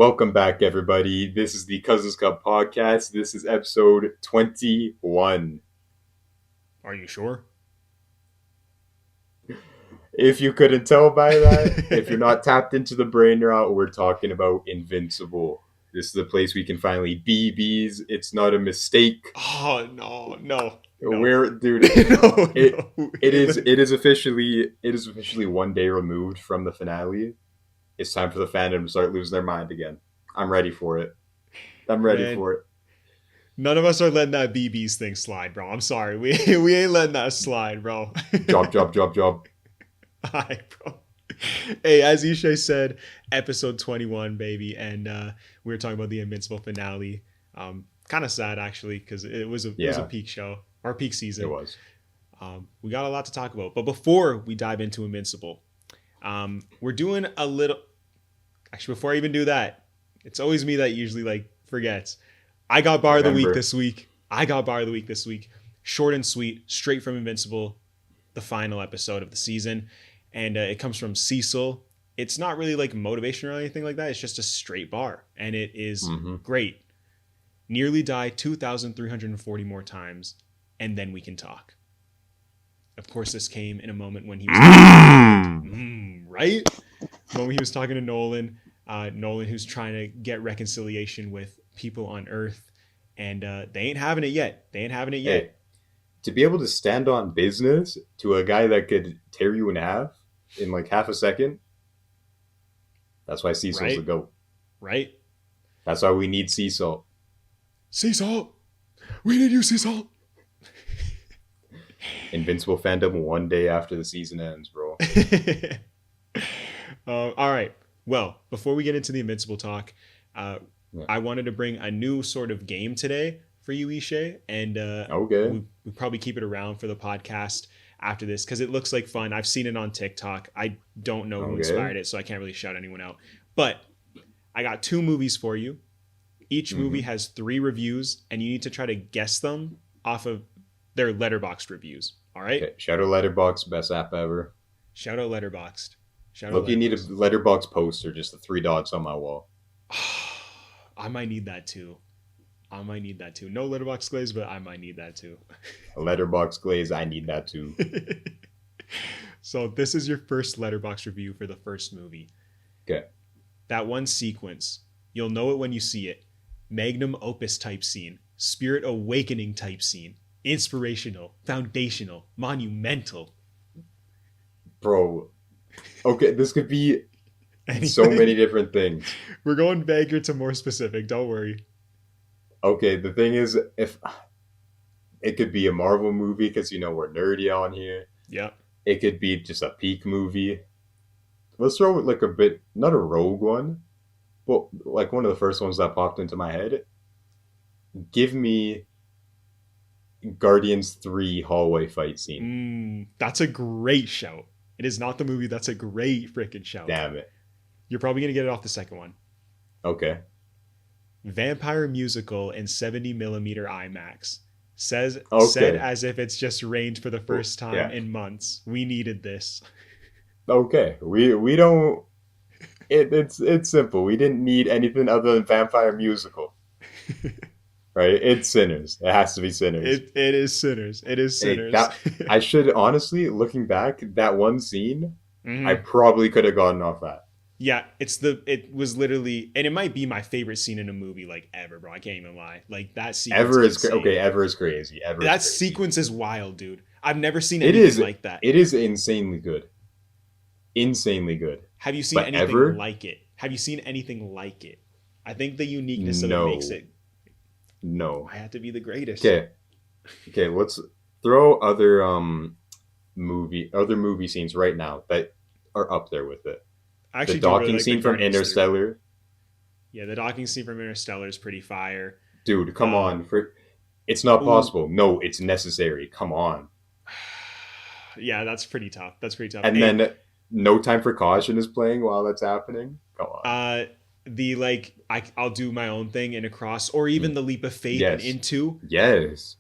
Welcome back, everybody. This is the Cousins Cup podcast. This is episode 21. Are you sure? If you couldn't tell by that, if you're not tapped into the brain rot, we're talking about Invincible. This is the place we can finally be bees. It's not a mistake. Oh no. We're dude. no, It no. it is officially 1 day removed from the finale. It's time for the fandom to start losing their mind again. I'm ready for it. I'm ready Man, for it. none of us are letting that BB's thing slide, bro. I'm sorry. We ain't letting that slide, bro. Job. Hi, bro. Hey, as Eshay said, episode 21, baby, and we were talking about the Invincible finale. Kind of sad actually, because it was a peak show or peak season. It was. We got a lot to talk about, but before we dive into Invincible, we're doing a little. Actually, before I even do that, it's always me that usually forgets. I got bar of the week this week. Short and sweet, straight from Invincible, the final episode of the season. And it comes from Cecil. It's not really like motivation or anything like that. It's just a straight bar. And it is great. Nearly died 2,340 more times. And then we can talk. Of course, this came in a moment when he was right? When he was talking to Nolan. Nolan, who's trying to get reconciliation with people on Earth. And they ain't having it yet. Hey, to be able to stand on business to a guy that could tear you in half in like half a second, that's why Cecil's the GOAT. Right? That's why we need Cecil. Cecil! We need you, Cecil! Invincible fandom 1 day after the season ends, bro. All right. Well, before we get into the Invincible talk, I wanted to bring a new sort of game today for you, Eshay, and okay. we probably keep it around for the podcast after this because it looks like fun. I've seen it on TikTok. I don't know who inspired it, so I can't really shout anyone out. But I got 2 movies for you. Each movie has 3 reviews, and you need to try to guess them off of their Letterboxd reviews. All right? Okay. Shout out Letterboxd, best app ever. Shout out Letterboxd. Look, you need a Letterboxd poster, just the 3 dots on my wall. I might need that too. No Letterboxd glaze, but I might need that too. A Letterboxd glaze, I need that too. So this is your first Letterboxd review for the first movie. Okay. That one sequence, you'll know it when you see it. Magnum opus type scene, spirit awakening type scene, inspirational, foundational, monumental. Bro, okay, this could be so many different things. We're going vaguer to more specific, don't worry. Okay, the thing is, if it could be a Marvel movie because we're nerdy on here. Yeah. It could be just a peak movie. Let's throw like a bit, not a rogue one, but like one of the first ones that popped into my head. Give me Guardians 3 hallway fight scene. That's a great shout. It is not the movie. That's a great freaking shout. Damn it. You're probably going to get it off the second one. Okay. Vampire musical in 70 millimeter IMAX. Said as if it's just rained for the first time in months. We needed this. Okay. We don't... It's simple. We didn't need anything other than vampire musical. Right? It's Sinners. It has to be Sinners. It is Sinners. I should honestly, looking back, that one scene, I probably could have gotten off that. Yeah, it was literally, and it might be my favorite scene in a movie ever, bro. I can't even lie. Like that sequence. Ever is crazy. That sequence is wild, dude. I've never seen anything like that. It is insanely good. Have you seen anything like it? I think the uniqueness of it makes it. No. I have to be the greatest. Okay. Let's throw other movie scenes right now that are up there with it. Actually, the docking scene from Interstellar. Yeah, the docking scene from Interstellar is pretty fire. Dude, come on. It's not possible. No, it's necessary. Come on. Yeah, that's pretty tough. And then No Time for Caution is playing while that's happening. Come on. I'll do my own thing in Across, or even the Leap of Faith and Into. Yes.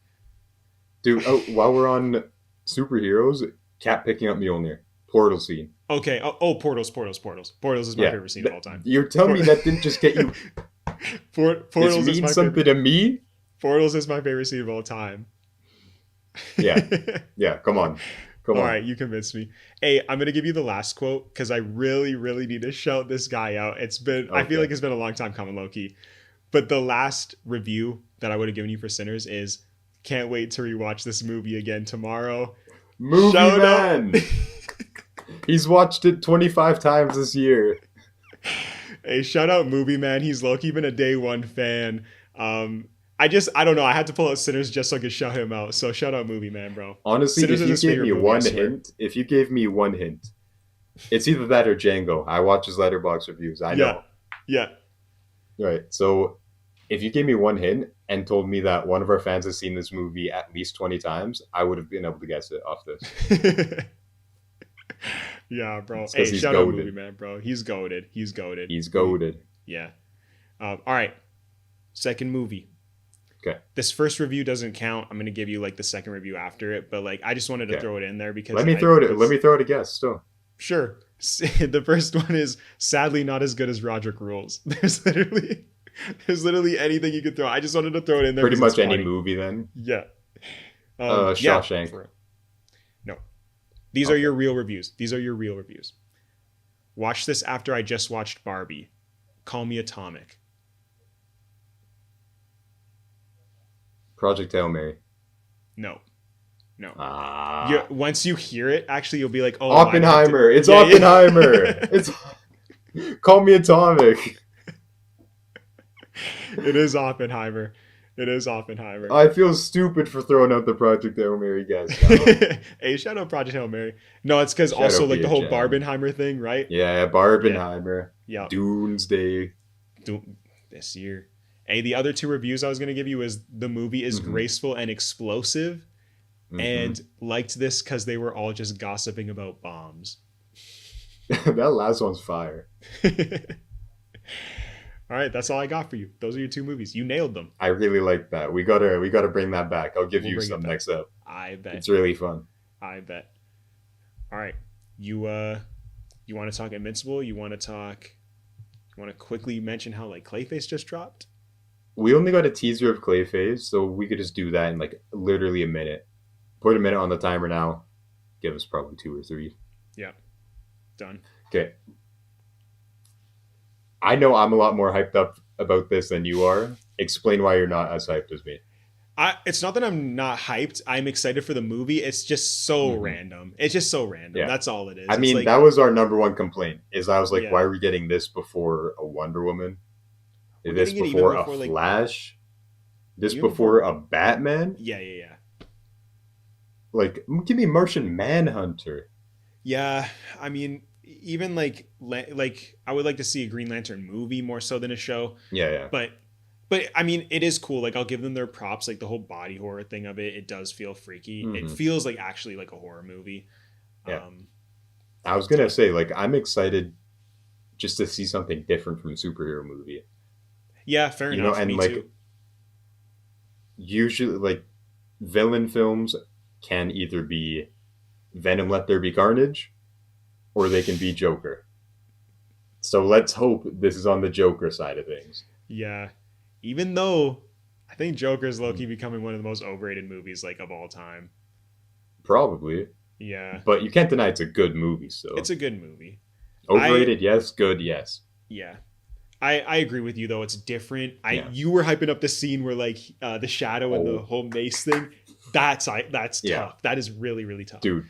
Dude, while we're on superheroes, Cat picking up Mjolnir. Portal scene. Okay. Oh, Portals. Portals is my Yeah. favorite scene of all time. You're telling me that didn't just get you this Portals is means my something favorite. to me? Portals is my favorite scene of all time. Yeah. Yeah, come on. Come All on. right, you convinced me. Hey, I'm gonna give you the last quote because I really, really need to shout this guy out. I feel Okay. like it's been a long time coming, low key. But the last review that I would have given you for Sinners is, "Can't wait to rewatch this movie again tomorrow." Movie Shout out. man. He's watched it 25 times this year. Hey, shout out Movie Man. He's low key been a day one fan. Um, I don't know. I had to pull out Sinners just so I could shout him out. So shout out Movie Man, bro. Honestly, Sinners if is you his gave favorite me movie. I one swear. hint, if you gave me one hint, it's either that or Django. I watch his Letterboxd reviews. I Yeah, know. yeah. Right. So if you gave me one hint and told me that one of our fans has seen this movie at least 20 times, I would have been able to guess it off this. Yeah, bro. It's because Hey, he's shout out Movie goaded. Man, bro. He's goaded. He's goaded. He's goaded. Yeah. All right. Second movie. Okay. This first review doesn't count. I'm gonna give you like the second review after it, but like I just wanted to Okay. throw it in there because Let me throw it. Let me throw it a guess. Still, Sure. The first one is sadly not as good as Roderick Rules. There's literally anything you could throw. I just wanted to throw it in there pretty because much it's any funny. movie then. Yeah. Yeah. Shawshank. No. These are Okay. your real reviews. These are your real reviews. Watch this after I just watched Barbie. Call me Atomic. Project Hail Mary. No. No. Ah. Once you hear it, actually, you'll be like, "Oh, Oppenheimer. It's Yeah, yeah. Oppenheimer. It's Call Me Atomic. It is Oppenheimer. It is Oppenheimer. I feel stupid for throwing out the Project Hail Mary guess now. Hey, shout out Project Hail Mary. No, it's because Shout also out like the whole BHM. Barbenheimer thing, right? Yeah, Barbenheimer. Yeah. Doomsday. This year. Hey, the other two reviews I was gonna give you is the movie is Mhm. graceful and explosive, Mhm. and liked this because they were all just gossiping about bombs. That last one's fire. All right, that's all I got for you. Those are your two movies. You nailed them. I really like that. We gotta bring that back. I'll give We'll you bring it some back. next up. I bet. It's really fun. I bet. All right, you want to talk Invincible? You want to quickly mention how like Clayface just dropped? We only got a teaser of Clayface, so we could just do that in like literally a minute. Put a minute on the timer now. Give us probably 2 or 3. Yeah, done. Okay. I know I'm a lot more hyped up about this than you are. Explain why you're not as hyped as me. It's not that I'm not hyped. I'm excited for the movie. It's just so Mhm. random. It's just so random. Yeah. That's all it is. I It's mean, like, that was our number one complaint. Is I was like, Yeah. why are we getting this before a Wonder Woman? We're This getting it even before before, a like- Flash? This Even before before- a Batman? yeah. Like, give me Martian Manhunter. Yeah, I mean, even like I would like to see a Green Lantern movie more so than a show. Yeah. But I mean, it is cool. Like I'll give them their props. Like the whole body horror thing of it, it does feel freaky. It Mhm. feels like actually like a horror movie. Yeah. I was gonna say, like, I'm excited just to see something different from a superhero movie. Yeah, fair You know, enough. and Me like too. usually, like, villain films can either be Venom Let There Be Carnage, or they can be Joker. So let's hope this is on the Joker side of things. Yeah, even though I think Joker's low key becoming one of the most overrated movies like of all time. Probably. Yeah, But you can't deny it's a good movie still. it's a good movie. Overrated, yes. Good, yes. Yeah. I agree with you though. It's different. Yeah. You were hyping up the scene where like the shadow and the Oh. whole mace thing. That's Yeah. tough. That is really really tough. Dude,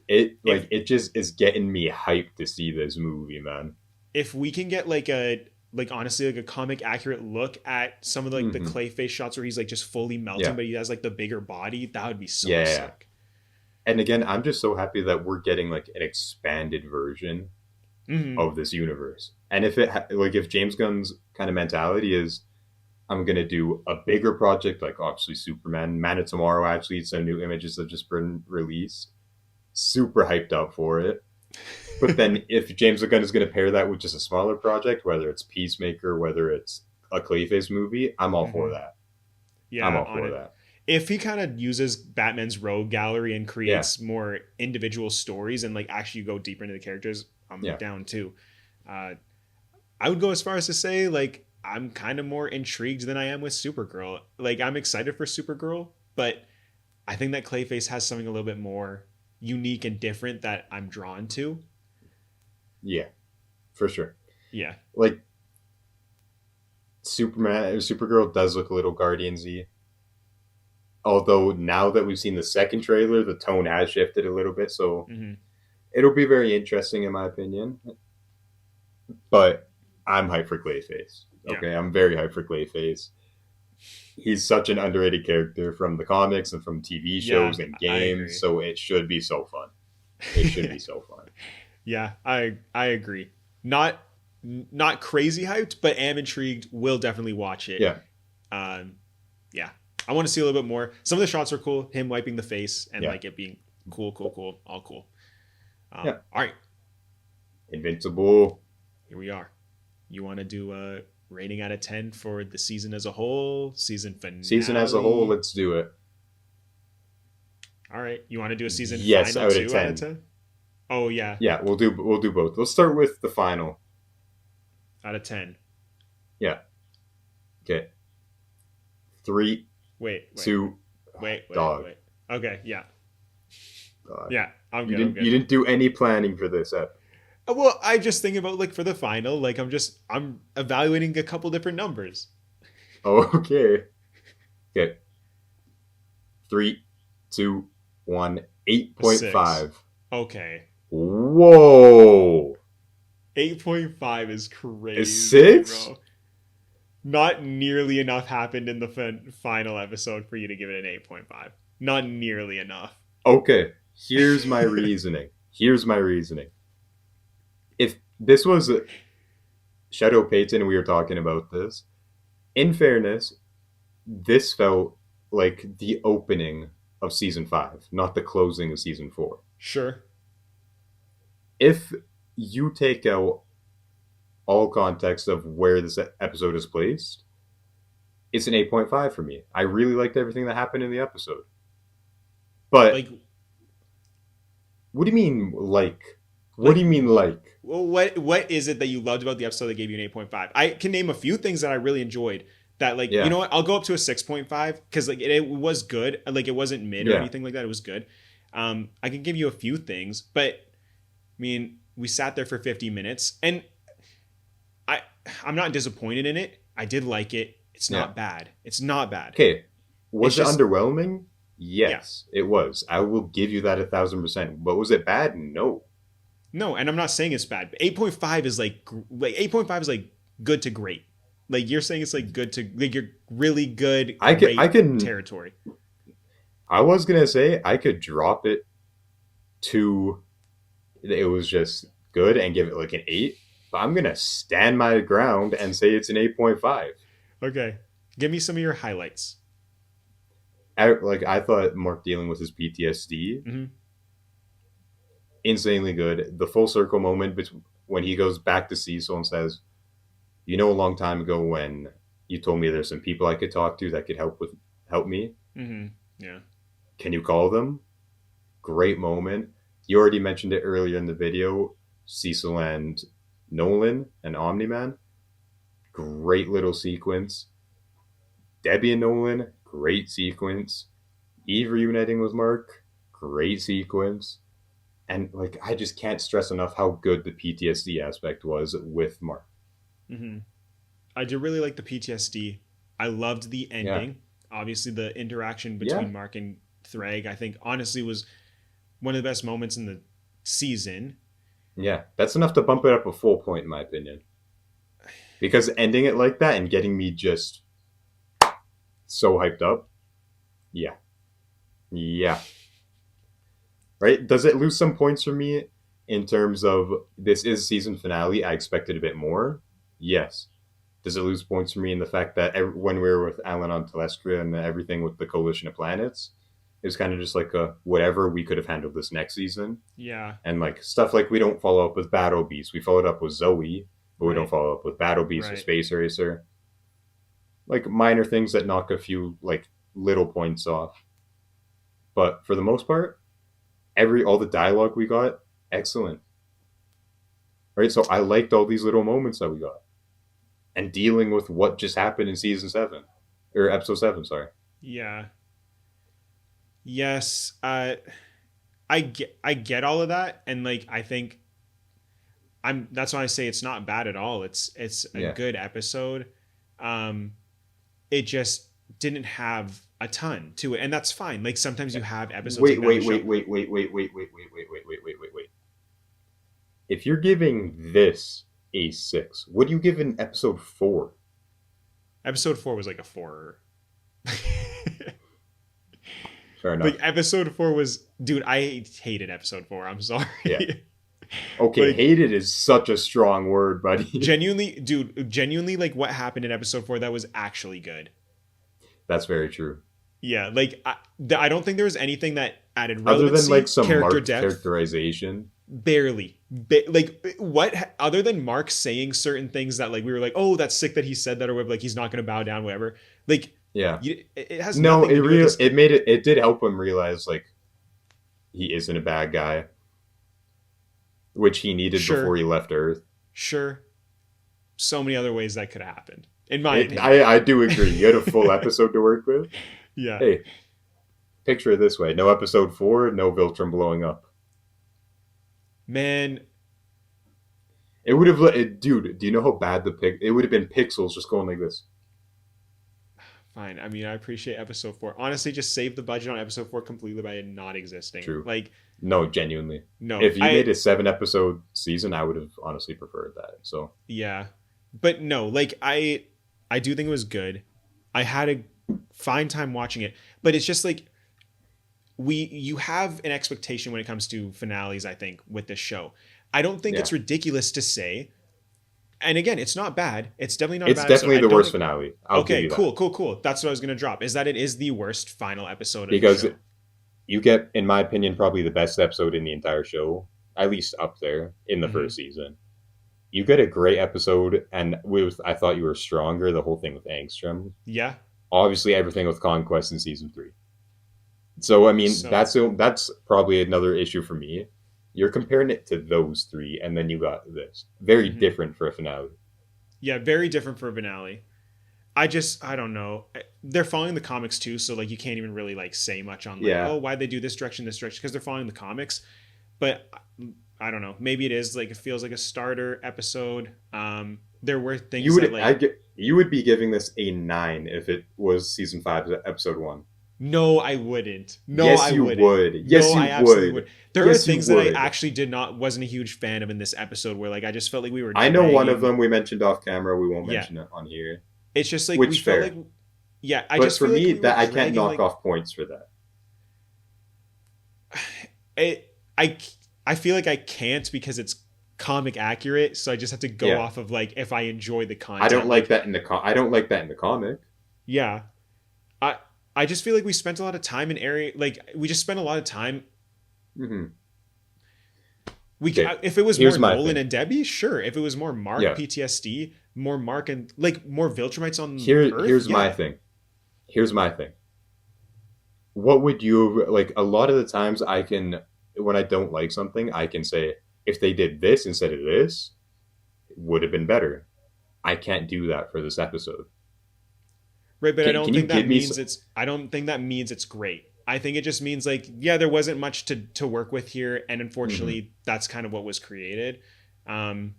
it just is getting me hyped to see this movie, man. If we can get like honestly like a comic accurate look at some of like the Mhm. Clayface shots where he's like just fully melting, Yeah. but he has like the bigger body, that would be so Yeah. sick. And again, I'm just so happy that we're getting like an expanded version Mhm. of this universe. And if if James Gunn's kind of mentality is, I'm gonna do a bigger project, like obviously Superman, Man of Tomorrow. Actually, some new images have just been released. Super hyped up for it. But then if James Gunn is gonna pair that with just a smaller project, whether it's Peacemaker, whether it's a Clayface movie, I'm all for Mhm. that. Yeah, I'm all on for it. that. if he kind of uses Batman's rogue gallery and Yeah, creates more individual stories and like actually go deeper into the characters, I'm yeah, down too. Uh, I would go as far as to say like I'm kind of more intrigued than I am with Supergirl. Like I'm excited for Supergirl, but I think that Clayface has something a little bit more unique and different that I'm drawn to. yeah, for sure. Yeah. Like Supergirl does look a little Guardiansy. Although now that we've seen the second trailer, the tone has shifted a little bit, so Hmm. it'll be very interesting in my opinion. But I'm hyped for Clayface. Yeah. Okay, I'm very hyped for Clayface. He's such an underrated character from the comics and from TV Yeah, shows and I games, agree. so it should be so fun. It should be so fun. Yeah, I agree. Not not crazy hyped, but am intrigued. Will definitely watch it. Yeah, Um, yeah, I want to see a little bit more. Some of the shots are cool. Him wiping the face and yeah, like it being cool, cool, cool, all cool. yeah. All right, Invincible. here we are. You want to do a rating out of 10 for the season as a whole, season Season as a whole, finale? let's do it. All right, you want to do a season Yes, final out of too out of 10. 10? Oh yeah, Yeah, we'll do both. Let's start with the final. out of 10. Yeah. Okay. Three, Wait, wait, two, wait, wait, dog. wait. Okay, yeah, God. yeah. I'm You good. I'm didn't you good. didn't do any planning for this. Well, I just think about like for the final, like I'm evaluating a couple different numbers. Oh, okay. Okay. Three, two, one. A six. 8.5. Okay. Whoa. 8.5 is A crazy, six? bro. Not nearly enough happened in the final episode for you to give it an 8.5. Not nearly enough. Okay. Here's my reasoning. Here's my reasoning. If this was Shadow Payton and we were talking about this, in fairness, this felt like the opening of season 5, not the closing of season 4. Sure. If you take out all context of where this episode is placed, it's an 8.5 for me. I really liked everything that happened in the episode. But Like what do you mean like? What do like you mean like? well, what is it that you loved about the episode that gave you an 8.5? I can name a few things that I really enjoyed that like, you Yeah. know what? I'll go up to a 6.5 cuz like it was good. Like it wasn't mid or Yeah. anything like that. It was good. I can give you a few things, but I mean, we sat there for 50 minutes and I I'm not disappointed in it. I did like it. It's Yeah. not bad. It's not bad. Okay. It's Was it just underwhelming? yeah. Yes, it was. I will give you that 1,000%. But was it bad? No. No, and I'm not saying it's bad. But 8.5 is like 8.5 is like good to great. Like you're saying it's like good to like you're really good I can. I great can. territory. I was gonna say I could drop it to. It was just good and give it like an 8. But I'm gonna stand my ground and say it's an 8.5. Okay. Give me some of your highlights. I thought Mark dealing with his PTSD, Hmm. insanely good. The full circle moment when he goes back to Cecil and says, "You know, a long time ago when you told me there's some people I could talk to that could help me. Hmm. Yeah. Can you call them?" Great moment. You already mentioned it earlier in the video. Cecil and Nolan and Omni Man. Great little sequence. Debbie and Nolan, great sequence. Eve reuniting with Mark, great sequence. And like I just can't stress enough how good the PTSD aspect was with Mark. Hmm. I did really like the PTSD. I loved the Yeah. ending. Obviously, the interaction Yeah. between Mark and Thrag, I think, honestly, was one of the best moments in the season. Yeah. That's enough to bump it up a full point in my opinion. Because ending it like that and getting me just so hyped up. Yeah. Yeah. Right? Does it lose some points for me in terms of this is season finale? I expected a bit more. Yes. Does it lose points for me in the fact that when we were with Alan on Telestria and everything with the Coalition of Planets, it was kind of just like a whatever, we could have handled this next season. Yeah, And like stuff like we don't follow up with Battle Beast. We followed up with Zoe, but we don't right, follow up with Battle Beast or right. Space Racer. Like minor things that knock a few like little points off. But for the most part, all the dialogue we got, excellent. Right? So I liked all these little moments that we got. And dealing with what just happened in season 7. Or episode 7, sorry. Yeah. Yes. I get all of that, and like I think that's why I say it's not bad at all. It's a Yeah. good episode. Um, it just didn't have a ton to it, and that's fine. Like sometimes you have episodes Wait, like that on the wait, show. wait, wait, wait, wait, wait, wait, wait, wait, wait, wait, wait, wait, wait. If you're giving this a 6, what do you give in episode 4? Episode 4 was like a 4. Fair Like enough. episode 4 was, dude, I hated episode 4. I'm Yeah. sorry. Okay, Like hated is such a strong word, buddy. genuinely, dude, genuinely, like what happened in episode 4 that was actually good. That's very true. Yeah, like I don't think there was anything that added Other than relevancy, like some character marked depth. characterization. Barely. Like what? Other than Mark saying certain things that like we were like, oh, that's sick that he said that, or whatever. Like he's not going to bow down, whatever. Like Yeah. it has No, nothing to do with this. it did help him realize like he isn't a bad guy, which he needed before Sure, he left Earth. sure. So many other ways that could have happened, in my opinion. I do agree. You had a full episode to work with. Yeah, Hey, picture it this way: no episode 4, no Viltrum blowing up. man. It would have dude. Do you know how bad it would have been? Pixels just going like this. Fine. I mean, I appreciate episode 4. Honestly, just save the budget on episode 4 completely by it not existing. True. Like, No, genuinely. no, If you made a 7 episode season, I would have honestly preferred that. So yeah, but no, like I do think it was good. I had a fine time watching it, but it's just like you have an expectation when it comes to finales, I think, with this show. I don't think yeah, it's ridiculous to say, and again, it's not bad. It's definitely not a it's bad episode. definitely I the don't worst think, finale. I'll give okay, you that cool. That's what I was gonna drop. Is that it is the worst final episode of the because show. you get, in my opinion, probably the best episode in the entire show, at least up there in the Hmm. first season. You get a great episode, and I thought you were stronger. The whole thing with Angstrom, Yeah. obviously everything with Conquest in season 3. So I mean, So that's probably another issue for me. You're comparing it to those 3, and then you got this very mhm. different for a finale. Yeah, very different for a finale. I don't know. They're following the comics too, so like you can't even really like say much on like, Yeah, oh, why they do this direction, because they're following the comics. But I don't know. Maybe it is like it feels like a starter episode. There were things that like you would be giving this a 9 if it was season 5, episode 1. no, I wouldn't. No, Yes, I you wouldn't. would. No, Yes, I you absolutely would. would. There are Yes, you things that I would. actually wasn't a huge fan of in this episode where like I just felt like we were I know one of dragging. them we mentioned off camera. We won't Yeah, mention it on here. it's just like we Which felt like fair, yeah. I but just for feel like me, we were that I can't dragging knock like off points for that. it. I feel like I can't because it's comic accurate, so I just have to go Yeah, off of like if I enjoy the I don't content. like Like that in I don't like that in the comic. yeah, I I just feel like we spent a lot of time in area. Like we just spent a lot of time. Hmm. We Okay, if it was more here's my Nolan thing. and Debbie, sure. If it was more Mark Yeah, PTSD, more Mark and like more Viltrumites on Earth, here's my yeah. thing. Here's my thing. What would you like? A lot of the times, I can, when I don't like something, I can say, if they did this instead of this, it would have been better. I can't do that for this episode. Right, but Can you give me I don't think that means it's great. I think it just means like yeah, there wasn't much to work with here, and Mhm. unfortunately, that's kind of what was created. Um,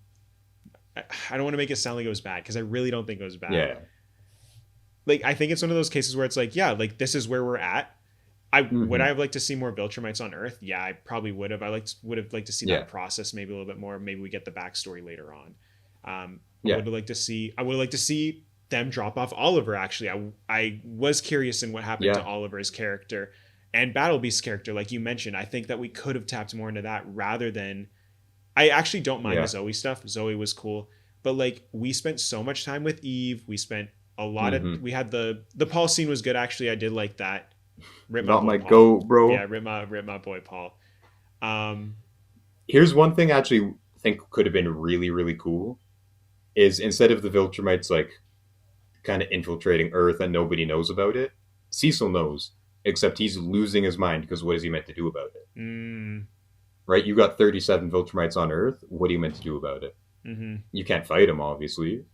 I don't want to make it sound like it was bad because I really don't think it was bad. Yeah. Like I think it's one of those cases where it's like yeah, like this is where we're at. I Hmm. have liked to see more Viltrumites on Earth? Yeah, I probably would have. Would have liked to see Yeah. that process maybe a little bit more. Maybe we get the backstory later on. Yeah. I would have liked to see them drop off Oliver. Actually, I was curious in what happened to Yeah. Oliver's character and Battlebeast's character, like you mentioned. I think that we could have tapped more into that rather than. I actually don't mind the Yeah. Zoe stuff. Zoe was cool, but like we spent so much time with Eve. We spent a lot of. Hmm. We had the Paul scene was good. Actually, I did like that. Rip my Not boy my Paul. goat, Yeah, bro. rip my boy Paul. Um, Here's one thing I actually think could have been really, really cool is instead of the Viltrumites like kind of infiltrating Earth and nobody knows about it, Cecil knows, except he's losing his mind because what is he meant to do about it? Mm, Right? You got 37 Viltrumites on Earth. What are you meant to do about it? mm-hmm. You can't fight him, obviously.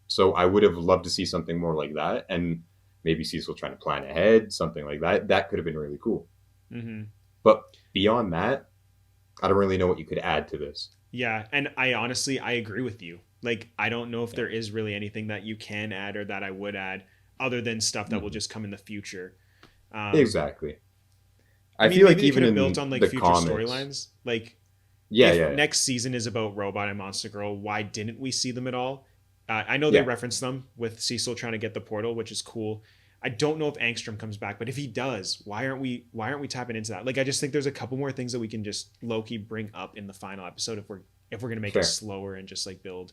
So I would have loved to see something more like that, and maybe Cecil trying to plan ahead, something like that. That could have been really cool. Mm-hmm. But beyond that, I don't really know what you could add to this. Yeah, and I honestly I agree with you. Like I don't know if Yeah, there is really anything that you can add or that I would add other than stuff that will mm-hmm. just come in the future. Um, Exactly. I I mean, feel maybe like they could even have built in on like the future comics, storylines. Like yeah, if yeah, yeah, next season is about Robot and Monster Girl, why didn't we see them at all? I know they yeah, referenced them with Cecil trying to get the portal, which is cool. I don't know if Angstrom comes back, but if he does, why aren't we tapping into that? Like I just think there's a couple more things that we can just low key bring up in the final episode if we're gonna make it fair. slower and just like build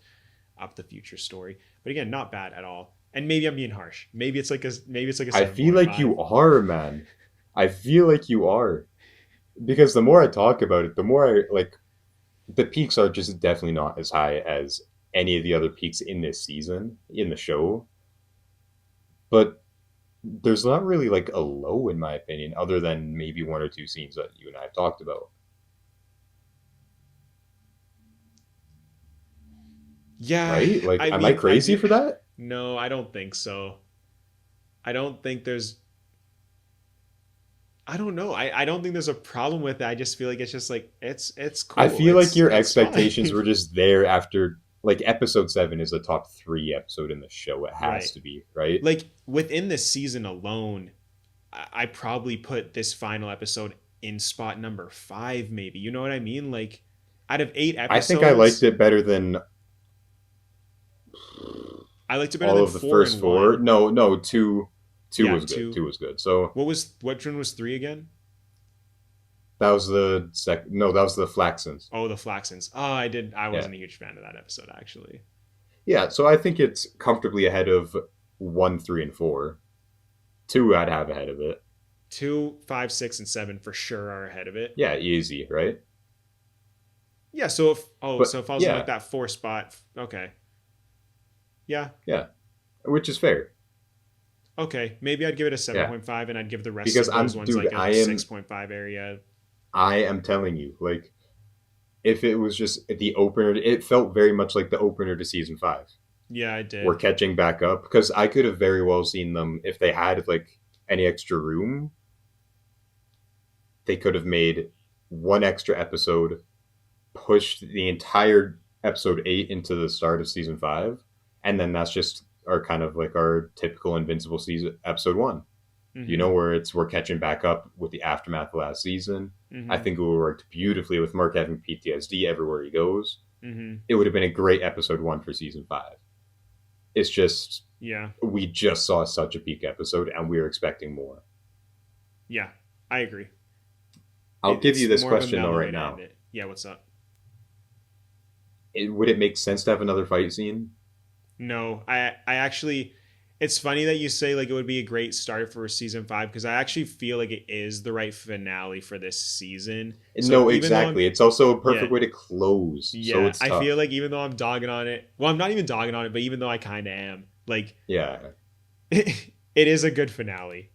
up the future story. But again, not bad at all. And maybe I'm being harsh. Maybe it's like a I feel like 7.5. you are, man. I feel like you are. Because the more I talk about it, the more I like the peaks are just definitely not as high as any of the other peaks in this season in the show. But there's not really like a low in my opinion, other than maybe one or two scenes that you and I have talked about. Yeah, Right? Like, I am I mean I crazy do. for that? No, I don't think so. I don't think there's I don't know. I don't think there's a problem with it. I just feel like it's just like it's I cool. feel like your It's expectations fine. were just there after like episode 7 is a top 3 episode in the show. It has Right. to be, right? Like within this season alone, I probably put this final episode in spot number 5 maybe. You know what I mean? Like out of 8 I think I liked episodes, it better than I liked it better all than of the 4 first and four. 1. No, no, two Yeah, was good. 2. 2 was good. So What one was 3 again? that was the second. No, that was the Flaxens. Oh, the Flaxens. Oh, I Yeah, wasn't a huge fan of that episode actually. yeah. So I think it's comfortably ahead of 1, 3, and 4. 2, I'd have ahead of it. 2, 5, 6, and 7 for sure are ahead of it. Yeah, easy, right? Yeah, so if so But it falls in like yeah, that 4 spot. Okay. Yeah. yeah, which is fair. Okay. Maybe I'd give it a Yeah, 7.5 and I'd give the rest because of those I'm, ones dude, like a 6.5 area. I am telling you, like, if it was just the opener, it felt very much like the opener to season 5. Yeah, I We're did. catching back up because I could have very well seen them if they had like any extra room. They could have made one extra episode, pushed the entire episode 8 into the start of season 5, and then that's just our kind of like our typical Invincible season episode 1. You know, Mhm. where it's we're catching back up with the aftermath of last season. I Mhm. think it would have worked beautifully with Mark having PTSD everywhere he goes. Mhm. It would have been a great episode 1 for season 5. It's just Yeah. we just saw such a peak episode and we were expecting more. Yeah. I agree. I'll give you It's this more of a question though mellow way right to end now. it. Yeah, what's up? Would it make sense to have another fight scene? No, I actually it's funny that you say like it would be a great start for season 5 because I actually feel like it is the right finale for this season. So No, even though exactly. I'm It's also a yeah, perfect way to close, so yeah, it's I feel tough. like even though I'm dogging on it, well, I'm not even dogging on it, but even though I kind of am, like Yeah, it is a good finale.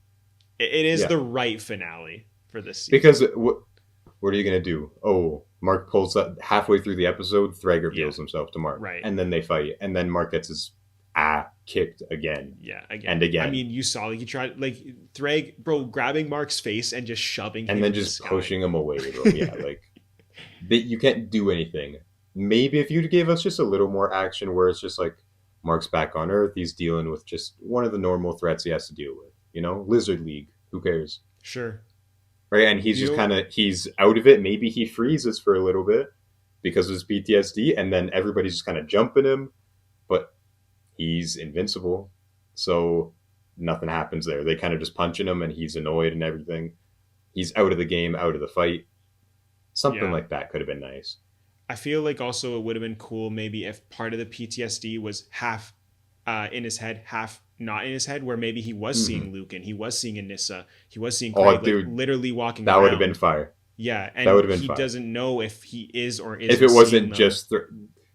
It is yeah. the right finale for this Because season. what are you gonna do? Oh, Mark pulls up halfway through the episode. Threg Yeah, reveals himself to Mark, right. and then they fight, and then Mark gets his kicked again Yeah, and again. I again, mean, you saw like he tried like Thrag, bro, grabbing Mark's face and just shoving and him then in the just sky. pushing him away, bro. Yeah, like you can't do anything. Maybe if you gave us just a little more action, where it's just like Mark's back on Earth, he's dealing with just one of the normal threats he has to deal with. You know, Lizard League. Who cares? Sure. Right, and he's You just know, kind of he's out of it. Maybe he freezes for a little bit because of his PTSD, and then everybody's just kind of jumping him, but he's invincible, so nothing happens there. They kind of just punching him, and he's annoyed and everything. He's out of the game, out of the fight. Something yeah. like that could have been nice. I feel like also it would have been cool maybe if part of the PTSD was half in his head, half not in his head, where maybe he was Mm-hmm. seeing Luke and he was seeing Anissa, he was seeing Oh, Craig like dude, literally walking that would have been around. fire. Yeah, That and would have been he fire. doesn't know if he is or If isn't it seeing wasn't them. just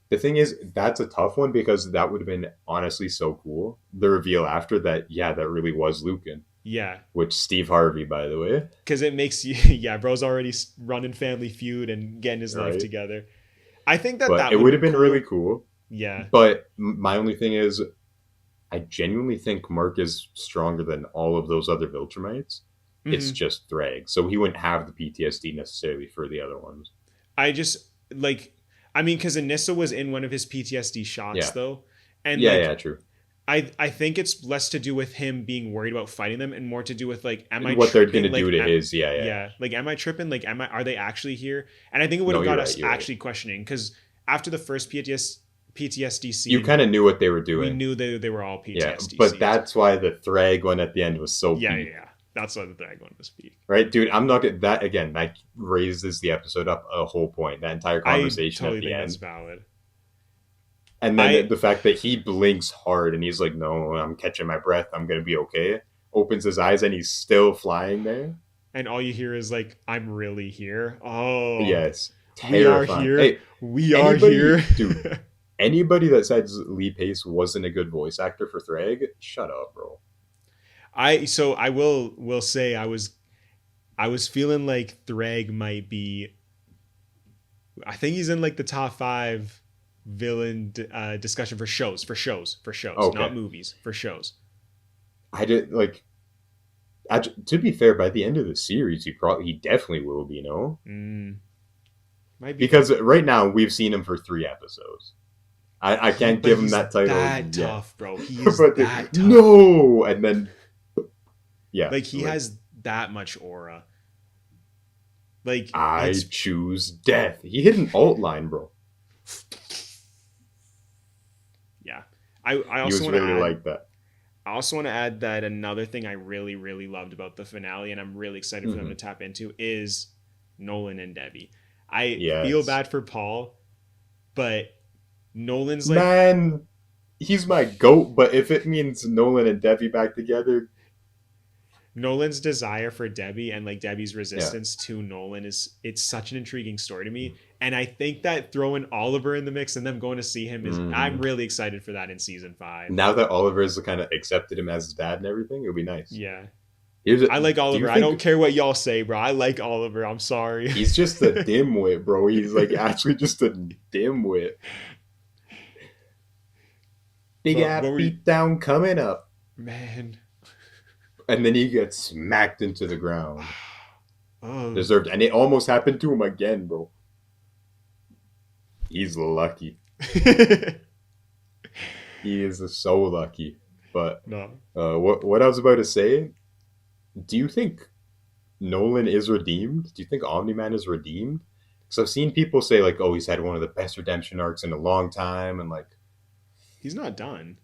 the thing is that's a tough one because that would have been honestly so cool. The reveal after that, yeah, that really was Lucan. Yeah, which Steve Harvey, by the way, because it makes you. Yeah, bro's already running Family Feud and getting his life right? together. I think that But that it would would be have been really cool. cool. Yeah. But my only thing is, I genuinely think Mark is stronger than all of those other Viltrumites. It's Hmm. just Thrag, so he wouldn't have the PTSD necessarily for the other ones. I just like. I mean, because Anissa was in one of his PTSD shots Yeah, though, and yeah, like yeah, true. I think it's less to do with him being worried about fighting them and more to do with like, am I What they're gonna tripping? do to his, yeah, yeah. Yeah, like am I tripping? Like, are they actually here? And I think it would No, have you're got right. us You're right. actually questioning because after the first PTSD You scene, kind of knew what they were we doing. knew they were all Yeah, PTSD but scenes. that's why the Thrag one at the end was so Yeah, yeah, peak, yeah. That's why the thing one was peak. right, dude? I'm not gonna that again. That raises the episode up a whole point. That entire I conversation at totally the think that's end, valid. and then I the fact that he blinks hard and he's like, "No, I'm catching my breath. I'm gonna be okay." Opens his eyes and he's still flying there. and all you hear is like, I'm really here. Oh, Yes, we are terrifying. here. Hey, We are anybody, here. dude, anybody that says Lee Pace wasn't a good voice actor for Thrag, shut up, bro. I will say I was feeling like Thrag might be. I think he's in like the top five villain discussion for shows, not Okay, movies, for shows. I did like. To be fair, by the end of the series, he definitely will be, no? Mm, might be, Because right now we've seen him for 3 episodes. I can't but give him he's that title that yet, tough, bro. He is but that tough. no, and then yeah, Like he like has that much aura. Like I it's choose death. He hit an alt line, bro. yeah. I He also was want to really add like that. I also want to add that another thing I really loved about the finale, and I'm really excited for them to Hmm. tap into, is Nolan and Debbie. I feel Yes, bad for Paul, but Nolan's like man, he's my goat. But if it means Nolan and Devi back together, Nolan's desire for Debbie and like Debbie's yeah. resistance to Nolan is it's such an intriguing story to me. And I think that throwing Oliver in the mix and them going to see him is I'm Hmm. really excited for that in season 5. Now that Oliver's kind of accepted him as his dad and everything, it'll be nice. Yeah. Here's I like do you Oliver. I think don't care what y'all say, bro. I like Oliver. I'm sorry. he's just a dimwit, bro? He's like actually just a dimwit. Big But ass what were you, beat down coming up. man? And then he gets smacked into the ground. Oh. Deserved. And it almost happened to him again, bro. He's lucky. He is so lucky. But No. what I was about to say, do you think Nolan is redeemed? Do you think Omni Man is redeemed? Because I've seen people say, like, oh, he's had one of the best redemption arcs in a long time. And, like, He's not done.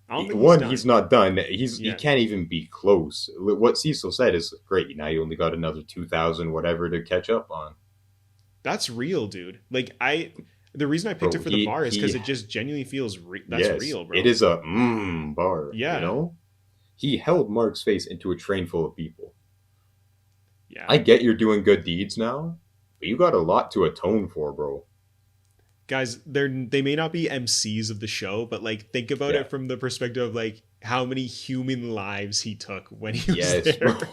I don't think he's one, he's done. not done. He Yeah. can't even be close. What Cecil said is great. Now you only got another 2,000 whatever to catch up on, That's real, dude. Like the reason I picked it bro. for the bar is cuz He it just genuinely feels that's yes, real, it bro. is a bar. You Yeah. know, he held Mark's face into a train full of people. Yeah. I get you're doing good deeds now, but you got a lot to atone for, bro. Guys, they may not be MCs of the show, but like think about Yeah. it from the perspective of like how many human lives he took when he was Yes, bro. there.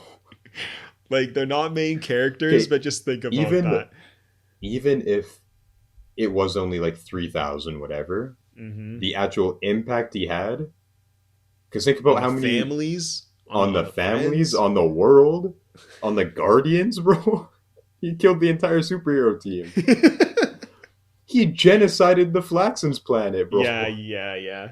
Like they're not main characters, Okay, but just think about even that. even if it was only like 3,000 whatever, Mhm. the actual impact he had. Because think On about the how many families, on on the the families, friends. on the world, on the Guardians, bro. He killed the entire superhero team. He genocided the Flaxen's planet, Yeah, bro. yeah, yeah.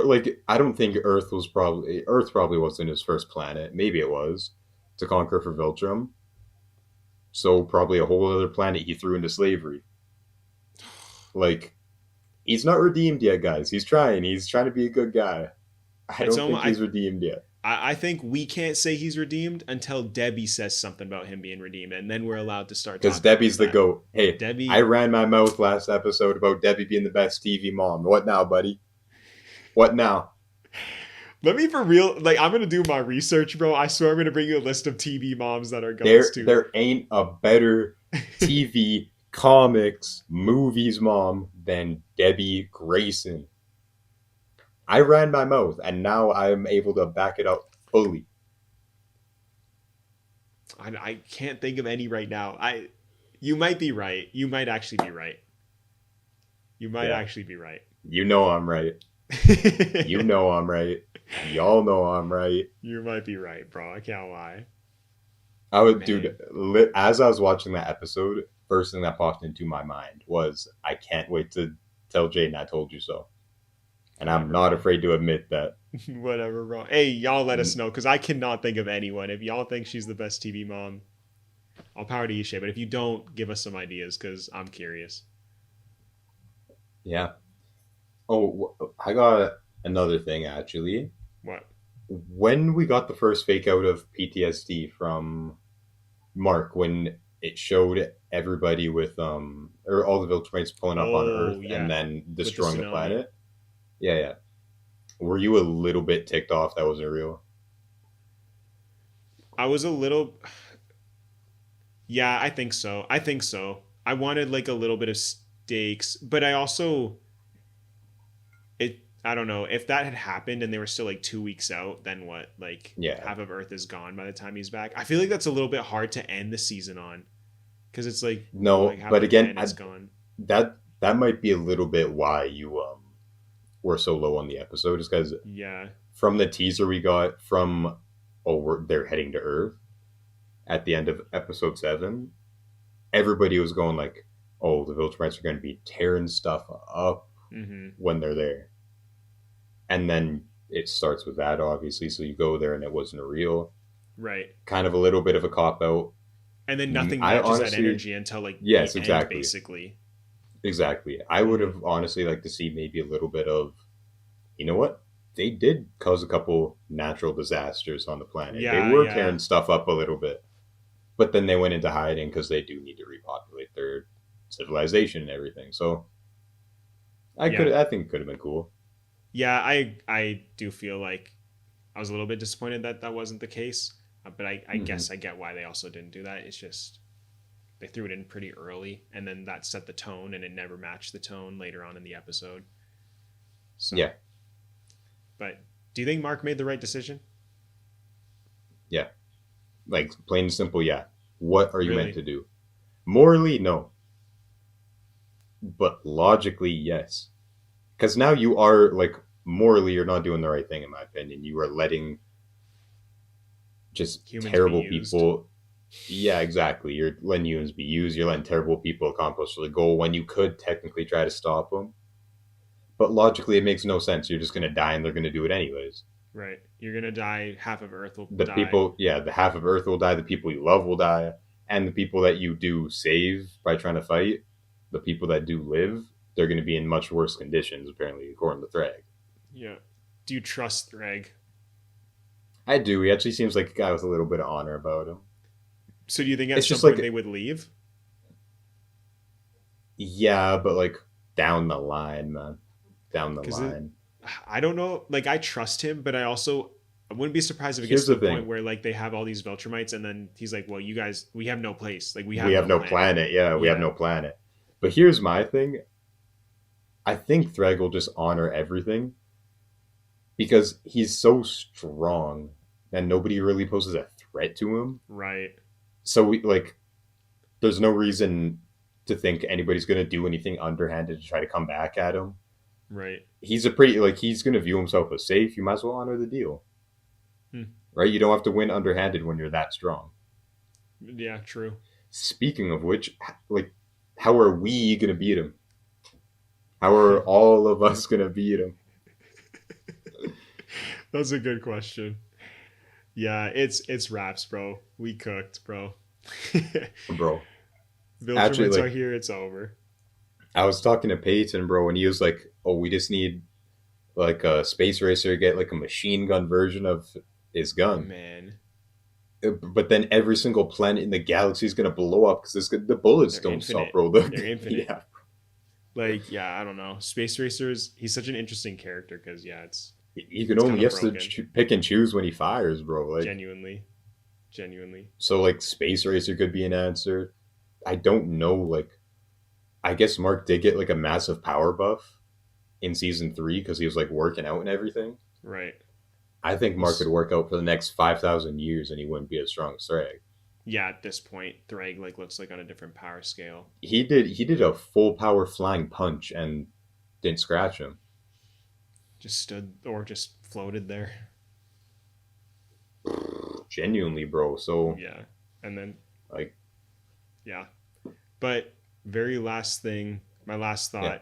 Like I don't think Earth probably wasn't his first planet. Maybe it was to conquer for Viltrum. So probably a whole other planet he threw into slavery. Like he's not redeemed yet, guys. He's trying. He's trying to be a good guy. I It's don't think almost he's redeemed yet. I think we can't say he's redeemed until Debbie says something about him being redeemed, and then we're allowed to start Because talking about Debbie's the that. goat. Hey, I Debbie, ran my mouth last episode about Debbie being the best TV mom. What now, buddy? What now? let me for real. Like I'm gonna do my research, bro. I swear I'm gonna bring you a list of TV moms that are goats too. There ain't a better TV, comics, movies mom than Debbie Grayson. I ran my mouth, and now I'm able to back it up fully. I can't think of any right now. You might be right. You might actually be right. You might Yeah, actually be right. you know I'm right. You know I'm right. Y'all know I'm right. You might be right, bro. I can't lie. I would, dude. Man, As I was watching that episode, first thing that popped into my mind was, I can't wait to tell Jaden I told you so, and I'm whatever, not bro. afraid to admit that. Whatever, bro. Hey, y'all let us know because I cannot think of anyone. If y'all think she's the best TV mom, I'll power to Eshay. But if you don't, give us some ideas because I'm curious. Yeah. Oh, I got another thing actually. What? When we got the first fake out of PTSD from Mark, when it showed everybody with or all the Viltrumites pulling up on Earth Oh, and yeah. then With the destroying the tsunami. planet. Yeah, yeah. Were you a little bit ticked off that wasn't real? I was a little. Yeah, I think so. I think so. I wanted like a little bit of stakes, but I also I don't know if that had happened and they were still like 2 weeks out. Then what? Like Yeah. half of Earth is gone by the time he's back. I feel like that's a little bit hard to end the season on because it's like well, like No, half but the again, planet's gone. that might be a little bit why you were so low on the episode, is because Yeah, from the teaser we got from, they're heading to Earth at the end of episode 7, everybody was going like, oh, the Viltrumites are going to be tearing stuff up mm-hmm. when they're there. And then it starts with that, obviously. So you go there and it wasn't real. Right. Kind of a little bit of a cop out. And then nothing I matches that honestly, energy until like the yes, end, exactly. basically. Exactly. I would Mm-hmm. have honestly liked to see maybe a little bit of, you know what? They did cause a couple natural disasters on the planet. They Yeah, were yeah, tearing stuff up a little bit. But then they went into hiding because they do need to repopulate their civilization and everything. So yeah, I think it could have been cool. yeah. I do feel like I was a little bit disappointed that that wasn't the case, but I Hmm. guess I get why they also didn't do that. It's just they threw it in pretty early, and then that set the tone, and it never matched the tone later on in the episode. So, Yeah, but do you think Mark made the right decision? yeah. Like plain and simple, yeah. What are you meant Really? to do? Morally, no. But logically, yes. Because now you are like, morally, you're not doing the right thing, in my opinion. You are letting just Humans be terrible used? people. Yeah, exactly. You're letting humans be used. You're letting terrible people accomplish the goal when you could technically try to stop them. But logically, it makes no sense. You're just going to die and they're going to do it anyways. Right. You're gonna die. Half of Earth will The die. people, yeah, the half of Earth will die. The people you love will die. And the people that you do save by trying to fight, the people that do live, they're going to be in much worse conditions, apparently, according to Thrag. Yeah. Do you trust Greg? I do. He actually seems like a guy with a little bit of honor about him. So do you think at It's some just point they like, would leave? yeah, but like down the line, man. Down the Because line. I don't know. Like I trust him, but I wouldn't be surprised if it gets Here's to the the point thing, where like they have all these Veltramites, and then he's like, "Well, you guys, we have no place. Like we we have have no no planet." planet. Yeah, we have Yeah. no planet. But here's my thing. I think Thrag will just honor everything because he's so strong and nobody really poses a threat to him. Right. So there's no reason to think anybody's going to do anything underhanded to try to come back at him. Right. He's a pretty, like, he's going to view himself as safe. You might as well honor the deal, Hmm. right? You don't have to win underhanded when you're that strong. Yeah. True. Speaking of which, like, how are we going to beat him? How are all of us going to beat him? That's a good question. Yeah. It's raps, bro. We cooked, bro. Bro, actually, Viltrumites are like, here. It's over. I was talking to Peyton, bro, and he was like, oh, we just need like a space racer to get like a machine gun version of his gun. Man, But then every single planet in the galaxy is gonna blow up because the bullets they're don't stop, infinite. bro. They're infinite. Yeah, Like, yeah, I don't know. Space Racers, he's such an interesting character because, yeah, you can it's only kind of has to broken. pick and choose when he fires, bro. Like, Genuinely. Genuinely. so like space racer could be an answer. I don't know. Like, I guess Mark did get like a massive power buff, in season 3 because he was like working out and everything. Right. I think Well, Mark could work out for the next 5,000 years and he wouldn't be as strong as Thrag. yeah, at this point, Thrag like looks like on a different power scale. He did a full power flying punch and didn't scratch him. Just stood or just floated there. Genuinely, bro. So Yeah. And then like yeah. But very last thing, my last yeah. thought.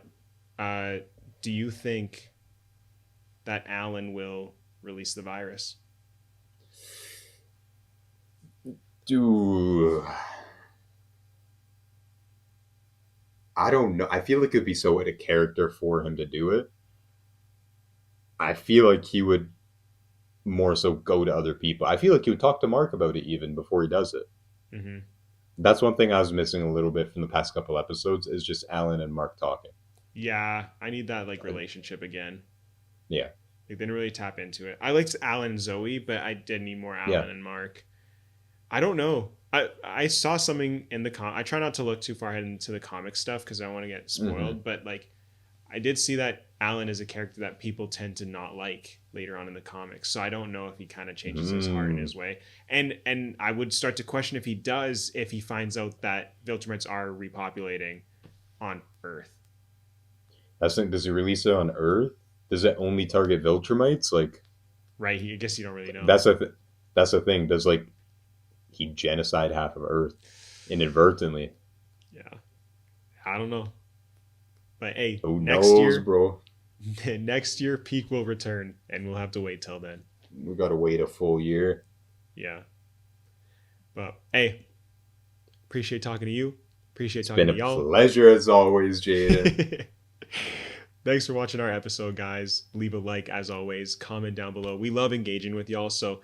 Uh, do you think that Alan will release the virus? Do I don't know. I feel like it'd be so out of character for him to do it. I feel like he would more so go to other people. I feel like he would talk to Mark about it even before he does it. Mm-hmm. That's one thing I was missing a little bit from the past couple episodes is just Alan and Mark talking. Yeah, I need that like relationship again. Yeah, Like, they didn't really tap into it. I liked Alan and Zoe, but I did need more yeah. Alan and Mark. I don't know. I saw something in the I try not to look too far ahead into the comic stuff because I don't want to get Hmm. spoiled. But like, I did see that Alan is a character that people tend to not like later on in the comics. So I don't know if he kind of changes his heart in Mm. his way. And I would start to question if he does, if he finds out that Viltrumites are repopulating on Earth. That's the thing. Does he release it on Earth? Does it only target Viltrumites? Like Right? I guess you don't really know. that's a that's the thing. Does like he genocide half of Earth inadvertently? Yeah, I don't know. But hey, Who next knows, year, bro? next year Peak will return, and we'll have to wait till then. We gotta wait a full year. Yeah. But hey, appreciate talking to you. Appreciate It's talking been to a y'all. pleasure as always, Jaden. Thanks for watching our episode, guys. Leave a like as always. Comment down below. We love engaging with y'all. So,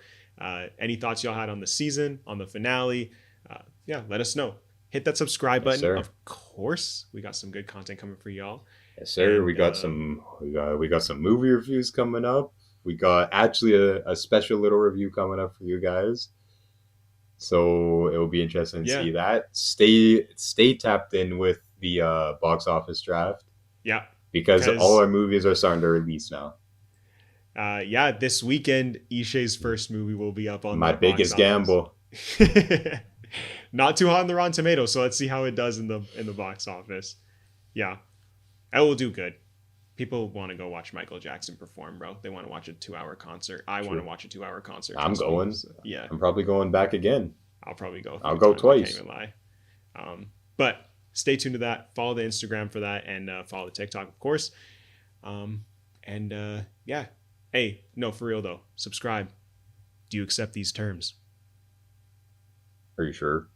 any thoughts y'all had on the season, on the finale, yeah, let us know. Hit that subscribe Yes, button. sir. Of course, we got some good content coming for y'all. Yes, sir. And We got some movie reviews coming up. We got actually a special little review coming up for you guys. So it will be interesting to yeah, see that. Stay tapped in with the box office draft yeah, because all because our movies are starting to release now. yeah, this weekend, Ishay's first movie will be up on My the box biggest office. gamble. Not too hot in the Rotten Tomatoes, so let's see how it does in the box office. Yeah, it will do good. People want to go watch Michael Jackson perform, bro. They want to watch a 2 hour concert. I want to True. watch a 2 hour concert. I'm Trust me. going. So, yeah, I'm probably going back again. I'll probably go a I'll few go times. I can't twice. even lie. But stay tuned to that. Follow the Instagram for that, and follow the TikTok, of course. Um, and yeah, hey, no, for real though, subscribe. Do you accept these terms? Are you sure?